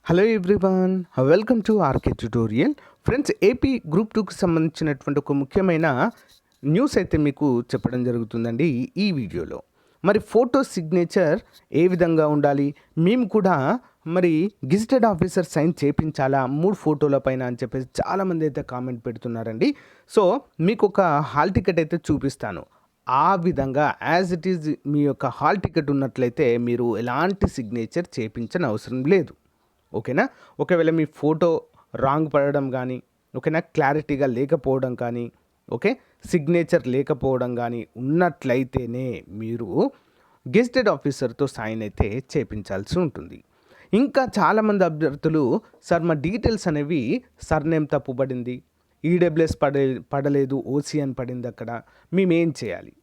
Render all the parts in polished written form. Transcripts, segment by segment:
Hello everyone, welcome to RK tutorial. Friends, AP group 2కి సంబంధించినటువంటి ఒక ముఖ్యమైన న్యూస్ అయితే మీకు చెప్పడం జరుగుతుందండి ఈ వీడియోలో. మరి ఫోటో సిగ్నేచర్ ఏ విధంగా ఉండాలి, మేము కూడా మరి గెజిటెడ్ ఆఫీసర్ సైన్ చేయించాలా 3 ఫోటోల పైన అని చెప్పేసి చాలామంది అయితే కామెంట్ పెడుతున్నారండి. సో మీకు ఒక హాల్ టికెట్ అయితే చూపిస్తాను. ఆ విధంగా యాజ్ ఇట్ ఈజ్ మీ యొక్క హాల్ టికెట్ ఉన్నట్లయితే మీరు ఎలాంటి సిగ్నేచర్ చేయించని అవసరం లేదు. ఓకేనా. ఒకవేళ మీ ఫోటో రాంగ్ పడడం కానీ, ఓకేనా, క్లారిటీగా లేకపోవడం కానీ, ఓకే, సిగ్నేచర్ లేకపోవడం కానీ ఉన్నట్లయితేనే మీరు గెజిటెడ్ ఆఫీసర్తో సైన్ అయితే చేయించాల్సి ఉంటుంది. ఇంకా చాలామంది అభ్యర్థులు, సార్ మా డీటెయిల్స్ అనేవి సర్నేమ్ తప్పుపడింది, ఈడబ్ల్యూఎస్ పడలేదు, ఓసీఎన్ పడింది, అక్కడ మేమేం చేయాలి?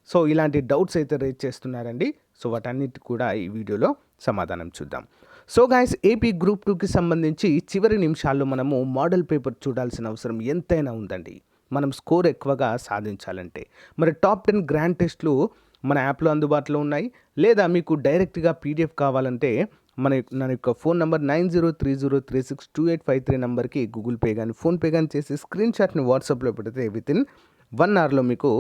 సో ఇలాంటి డౌట్స్ అయితే రేజ్ చేస్తున్నారండి. సో వాటన్నిటి కూడా ఈ వీడియోలో సమాధానం చూద్దాం. సో గైస్, ఏపీ గ్రూప్ 2కి సంబంధించి చివరి నిమిషాల్లో మనము మోడల్ పేపర్ చూడాల్సిన అవసరం ఎంతైనా ఉందండి, మనం స్కోర్ ఎక్కువగా సాధించాలంటే. మరి టాప్ 10 గ్రాండ్ టెస్ట్లు మన యాప్లో అందుబాటులో ఉన్నాయి. లేదా మీకు డైరెక్ట్గా పీడిఎఫ్ కావాలంటే నా యొక్క ఫోన్ నెంబర్ 9030362853 నెంబర్కి గూగుల్ పే కానీ ఫోన్పే కానీ చేసి స్క్రీన్ షాట్ని వాట్సాప్లో పెడితే వితిన్ 1 అవర్లో మీకు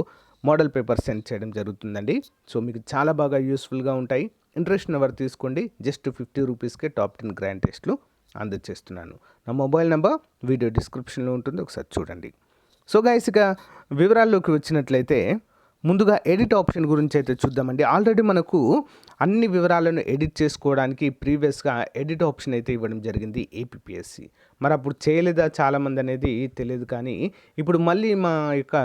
మోడల్ పేపర్ సెండ్ చేయడం జరుగుతుందండి. సో మీకు చాలా బాగా యూస్ఫుల్గా ఉంటాయి. ఇంట్రెస్ట్ ఎవరు తీసుకోండి, జస్ట్ 50 రూపీస్కే టాప్ 10 గ్రాండ్ టెస్ట్లు అందజేస్తున్నాను. నా మొబైల్ నెంబర్ వీడియో డిస్క్రిప్షన్లో ఉంటుంది, ఒకసారి చూడండి. సో గైస్, ఇక వివరాల్లోకి వచ్చినట్లయితే ముందుగా ఎడిట్ ఆప్షన్ గురించి అయితే చూద్దామండి. ఆల్రెడీ మనకు అన్ని వివరాలను ఎడిట్ చేసుకోవడానికి ప్రీవియస్గా ఎడిట్ ఆప్షన్ అయితే ఇవ్వడం జరిగింది ఏపీఎస్సి. మరి అప్పుడు చేయలేదా చాలామంది అనేది తెలియదు, కానీ ఇప్పుడు మళ్ళీ మా యొక్క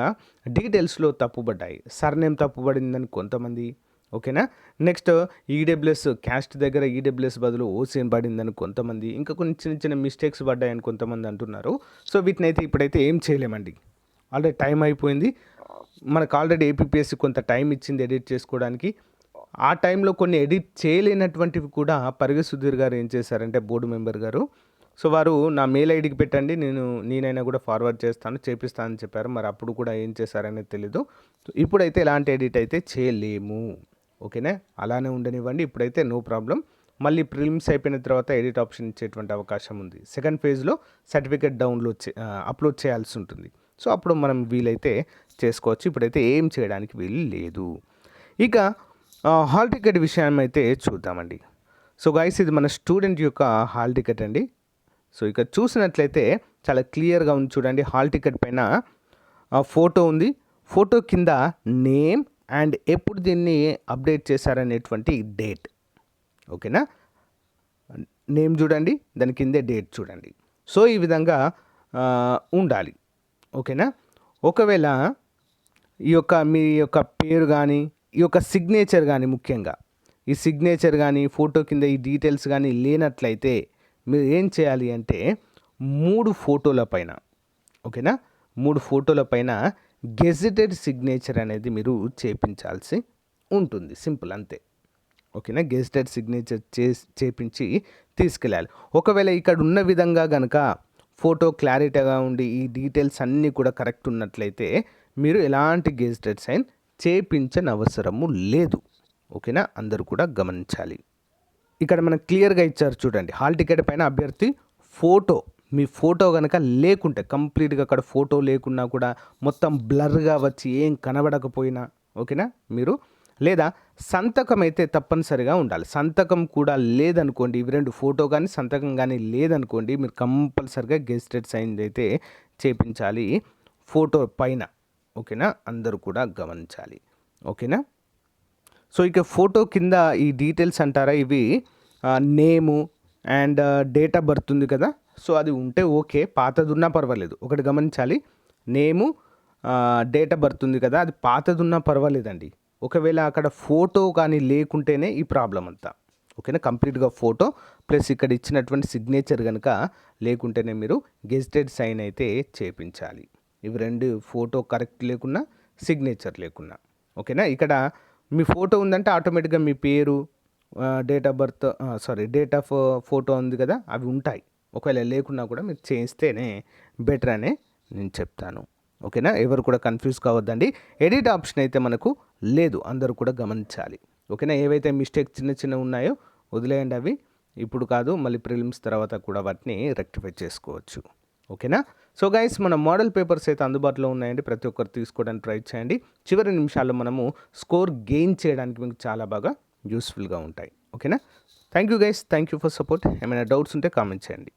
డీటెయిల్స్లో తప్పుపడ్డాయి. సర్నేమ్ తప్పుపడిందని కొంతమంది, ఓకేనా. నెక్స్ట్ ఈడబ్ల్యూఎస్ క్యాస్ట్ దగ్గర ఈడబ్ల్యూఎస్ బదులు ఓసీఎన్ పడిందని కొంతమంది, ఇంకా కొన్ని చిన్న చిన్న మిస్టేక్స్ పడ్డాయని కొంతమంది అంటున్నారు. సో వీటినైతే ఇప్పుడైతే ఏం చేయలేమండి, ఆల్రెడీ టైం అయిపోయింది. మనకు ఆల్రెడీ ఏపీఎస్సి కొంత టైం ఇచ్చింది ఎడిట్ చేసుకోవడానికి. ఆ టైంలో కొన్ని ఎడిట్ చేయలేనటువంటివి కూడా పరిగె సుధీర్ గారు ఏం చేశారంటే, బోర్డు మెంబర్ గారు, సో వారు నా మెయిల్ ఐడికి పెట్టండి, నేనైనా కూడా ఫార్వర్డ్ చేపిస్తానని చెప్పారు. మరి అప్పుడు కూడా ఏం చేశారనేది తెలీదు. ఇప్పుడైతే ఎలాంటి ఎడిట్ అయితే చేయలేము, ఓకేనా. అలానే ఉండనివ్వండి, ఇప్పుడైతే నో ప్రాబ్లం. మళ్ళీ ప్రిలిమ్స్ అయిపోయిన తర్వాత ఎడిట్ ఆప్షన్ ఇచ్చేటువంటి అవకాశం ఉంది. సెకండ్ ఫేజ్లో సర్టిఫికేట్ అప్లోడ్ చేయాల్సి ఉంటుంది. సో అప్పుడు మనం వీలైతే చేసుకోవచ్చు. ఇప్పుడైతే ఏం చేయడానికి వీలు లేదు. ఇక హాల్ టికెట్ విషయం అయితే చూద్దామండి. సో గైస్, ఇది మన స్టూడెంట్ యొక్క హాల్ టికెట్ అండి. సో ఇక చూసినట్లయితే చాలా క్లియర్గా ఉంది చూడండి. హాల్ టికెట్ పైన ఫోటో ఉంది. ఫోటో కింద నేమ్ అండ్ ఎప్పుడు దీన్ని అప్డేట్ చేశారనేటువంటి డేట్, ఓకేనా. నేమ్ చూడండి, దాని కిందే డేట్ చూడండి. సో ఈ విధంగా ఉండాలి, ఓకేనా. ఒకవేళ మీ యొక్క పేరు కానీ, ఈ యొక్క సిగ్నేచర్ కానీ, ముఖ్యంగా ఈ సిగ్నేచర్ కానీ, ఫోటో కింద ఈ డీటెయిల్స్ కానీ లేనట్లయితే మీరు ఏం చేయాలి అంటే 3 ఫోటోల పైన, ఓకేనా, 3 ఫోటోల పైన గెజిటెడ్ సిగ్నేచర్ అనేది మీరు చేపించాల్సి ఉంటుంది. సింపుల్, అంతే, ఓకేనా. గెజిటెడ్ సిగ్నేచర్ చేపించి తీసుకెళ్ళాలి. ఒకవేళ ఇక్కడ ఉన్న విధంగా కనుక ఫోటో క్లారిటీగా ఉండి ఈ డీటెయిల్స్ అన్నీ కూడా కరెక్ట్ ఉన్నట్లయితే మీరు ఎలాంటి గెజిటెడ్ సైన్ చేపించని అవసరము లేదు, ఓకేనా. అందరూ కూడా గమనించాలి. ఇక్కడ మనకు క్లియర్గా ఇచ్చారు చూడండి. హాల్ టికెట్ పైన అభ్యర్థి ఫోటో, మీ ఫోటో కనుక లేకుంటే, కంప్లీట్గా అక్కడ ఫోటో లేకున్నా కూడా మొత్తం బ్లర్గా వచ్చి ఏం కనబడకపోయినా, ఓకేనా, మీరు లేదా సంతకం అయితే తప్పనిసరిగా ఉండాలి. సంతకం కూడా లేదనుకోండి, ఇవి 2 ఫోటో కానీ సంతకం కానీ లేదనుకోండి, మీరు కంపల్సరిగా గెజిటెడ్ సైన్ అయితే చేపించాలి ఫోటో పైన, ఓకేనా. అందరూ కూడా గమనించాలి, ఓకేనా. సో ఇక ఫోటో కింద ఈ డీటెయిల్స్ అంటారా, ఇవి name and date of birth ఉంది కదా. సో అది ఉంటే ఓకే, పాతది ఉన్నా పర్వాలేదు. ఒకటి గమనించాలి, నేము డేట్ ఆఫ్ బర్త్ ఉంది కదా, అది పాతది ఉన్నా పర్వాలేదండి. ఒకవేళ అక్కడ ఫోటో కానీ లేకుంటేనే ఈ ప్రాబ్లం అంతా, ఓకేనా. కంప్లీట్గా ఫోటో ప్లస్ ఇక్కడ ఇచ్చినటువంటి సిగ్నేచర్ కనుక లేకుంటేనే మీరు గెజిటెడ్ సైన్ అయితే చేపించాలి. ఇవి 2 ఫోటో కరెక్ట్ లేకున్నా, సిగ్నేచర్ లేకున్నా, ఓకేనా. ఇక్కడ మీ ఫోటో ఉందంటే ఆటోమేటిక్గా మీ పేరు, డేట్ ఆఫ్ ఫోటో ఉంది కదా, అవి ఉంటాయి. ఒకవేళ లేకున్నా కూడా మీరు చేయిస్తేనే బెటర్ అనే నేను చెప్తాను, ఓకేనా. ఎవరు కూడా కన్ఫ్యూజ్ కావద్దండి. ఎడిట్ ఆప్షన్ అయితే మనకు లేదు, అందరూ కూడా గమనించాలి, ఓకేనా. ఏవైతే మిస్టేక్ చిన్న ఉన్నాయో వదిలేయండి, అవి ఇప్పుడు కాదు, మళ్ళీ ప్రిలిమ్స్ తర్వాత కూడా వాటిని రెక్టిఫై చేసుకోవచ్చు. ఓకేనా? సో గైస్, మన మోడల్ పేపర్స్ అయితే అందుబాటులో ఉన్నాయండి. ప్రతి ఒక్కరు తీసుకోవడానికి ట్రై చేయండి. చివరి నిమిషాల్లో మనము స్కోర్ గెయిన్ చేయడానికి మీకు చాలా బాగా యూస్ఫుల్గా ఉంటాయి. ఓకేనా? Thank you guys, thank you for support. ఏమైనా డౌట్స్ ఉంటే కామెంట్ చేయండి.